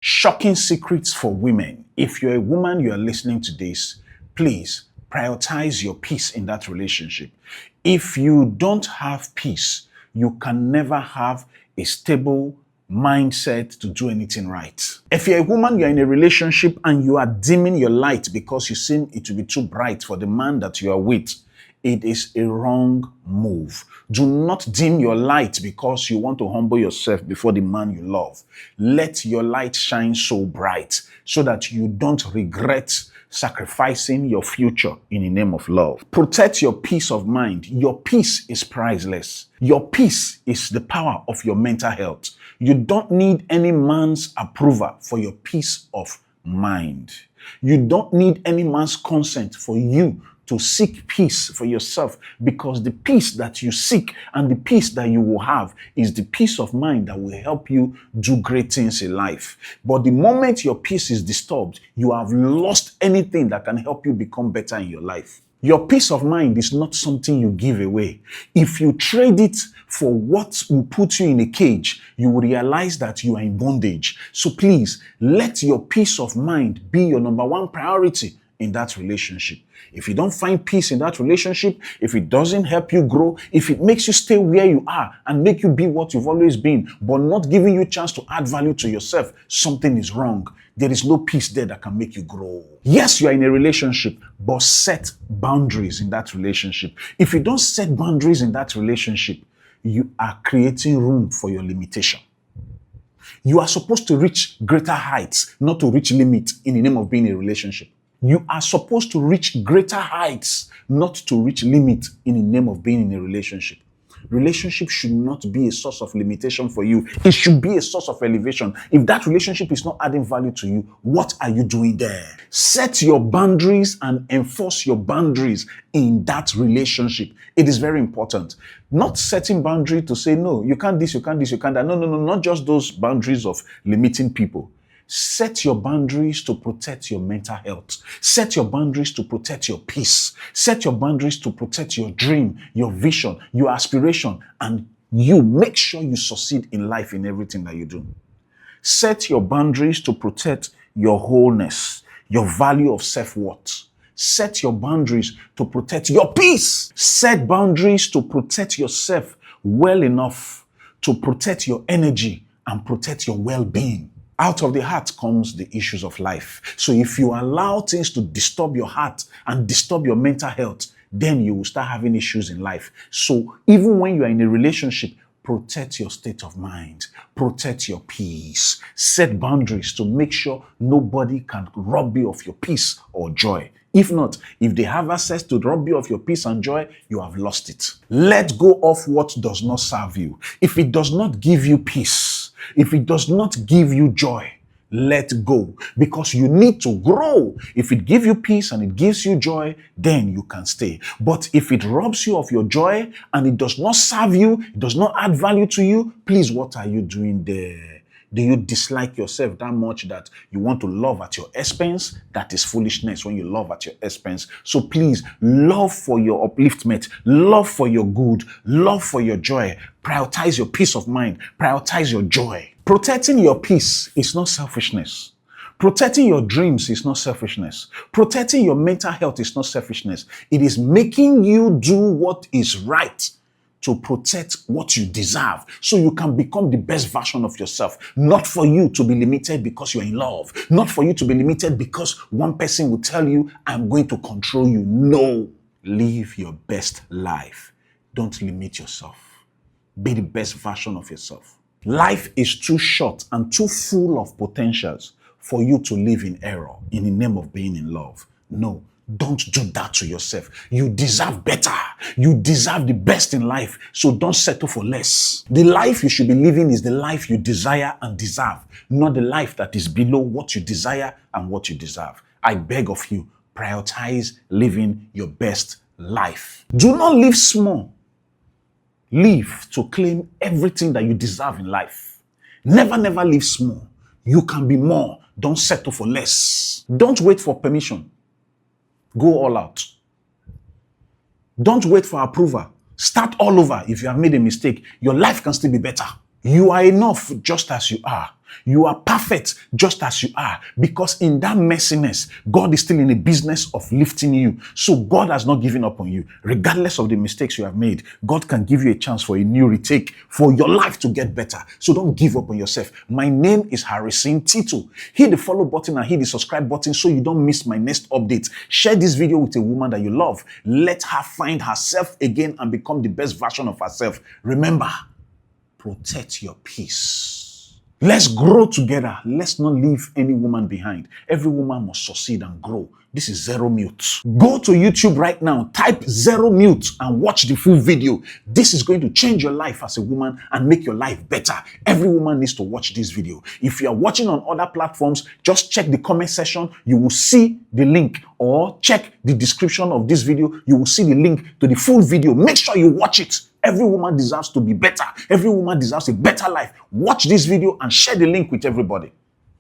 Shocking secrets for women. If you're a woman, you are listening to this, please prioritize your peace in that relationship. If you don't have peace, you can never have a stable mindset to do anything right. If you're a woman, you're in a relationship and you are dimming your light because you seem it to be too bright for the man that you are with, it is a wrong move. Do not dim your light because you want to humble yourself before the man you love. Let your light shine so bright so that you don't regret sacrificing your future in the name of love. Protect your peace of mind. Your peace is priceless. Your peace is the power of your mental health. You don't need any man's approval for your peace of mind. You don't need any man's consent for you to seek peace for yourself, because the peace that you seek and the peace that you will have is the peace of mind that will help you do great things in life. But the moment your peace is disturbed, you have lost anything that can help you become better in your life. Your peace of mind is not something you give away. If you trade it for what will put you in a cage, you will realize that you are in bondage. So please, let your peace of mind be your number one priority in that relationship. If you don't find peace in that relationship, if it doesn't help you grow, if it makes you stay where you are and make you be what you've always been, but not giving you a chance to add value to yourself, something is wrong. There is no peace there that can make you grow. Yes, you are in a relationship, but set boundaries in that relationship. If you don't set boundaries in that relationship, you are creating room for your limitation. You are supposed to reach greater heights, not to reach limits in the name of being in a relationship. You are supposed to reach greater heights, not to reach limit in the name of being in a relationship. Relationship should not be a source of limitation for you. It should be a source of elevation. If that relationship is not adding value to you, what are you doing there? Set your boundaries and enforce your boundaries in that relationship. It is very important. Not setting boundary to say, no, you can't this, you can't this, you can't that. No, not just those boundaries of limiting people. Set your boundaries to protect your mental health. Set your boundaries to protect your peace. Set your boundaries to protect your dream, your vision, your aspiration, and you make sure you succeed in life in everything that you do. Set your boundaries to protect your wholeness, your value of self-worth. Set your boundaries to protect your peace. Set boundaries to protect yourself well enough to protect your energy and protect your well-being. Out of the heart comes the issues of life. So if you allow things to disturb your heart and disturb your mental health, then you will start having issues in life. So even when you are in a relationship, protect your state of mind, protect your peace, set boundaries to make sure nobody can rob you of your peace or joy. If not, if they have access to rob you of your peace and joy, you have lost it. Let go of what does not serve you. If it does not give you peace, if it does not give you joy, let go, because you need to grow. If it gives you peace and it gives you joy, then you can stay. But if it robs you of your joy and it does not serve you, it does not add value to you, please, what are you doing there? Do you dislike yourself that much that you want to love at your expense? That is foolishness when you love at your expense. So please, love for your upliftment, love for your good, love for your joy. Prioritize your peace of mind. Prioritize your joy. Protecting your peace is not selfishness. Protecting your dreams is not selfishness. Protecting your mental health is not selfishness. It is making you do what is right to protect what you deserve so you can become the best version of yourself. Not for you to be limited because you're in love. Not for you to be limited because one person will tell you, I'm going to control you. No. Live your best life. Don't limit yourself. Be the best version of yourself. Life is too short and too full of potentials for you to live in error in the name of being in love. No. Don't do that to yourself. You deserve better. You deserve the best in life. So don't settle for less. The life you should be living is the life you desire and deserve, not the life that is below what you desire and what you deserve. I beg of you, prioritize living your best life. Do not live small. Live to claim everything that you deserve in life. Never live small. You can be more. Don't settle for less. Don't wait for permission. Go all out. Don't wait for approval. Start all over. If you have made a mistake, your life can still be better. You are enough just as you are. You are perfect just as you are, because in that messiness, God is still in the business of lifting you. So God has not given up on you. Regardless of the mistakes you have made, God can give you a chance for a new retake, for your life to get better. So don't give up on yourself. My name is Harrison Tito. Hit the follow button and hit the subscribe button so you don't miss my next update. Share this video with a woman that you love. Let her find herself again and become the best version of herself. Remember, protect your peace. Let's grow together. Let's not leave any woman behind. Every woman must succeed and grow. This is Zero Mute. Go to YouTube right now, type Zero Mute and watch the full video. This is going to change your life as a woman and make your life better. Every woman needs to watch this video. If you are watching on other platforms, just check the comment section. You will see the link, or check the description of this video. You will see the link to the full video. Make sure you watch it. Every woman deserves to be better. Every woman deserves a better life. Watch this video and share the link with everybody.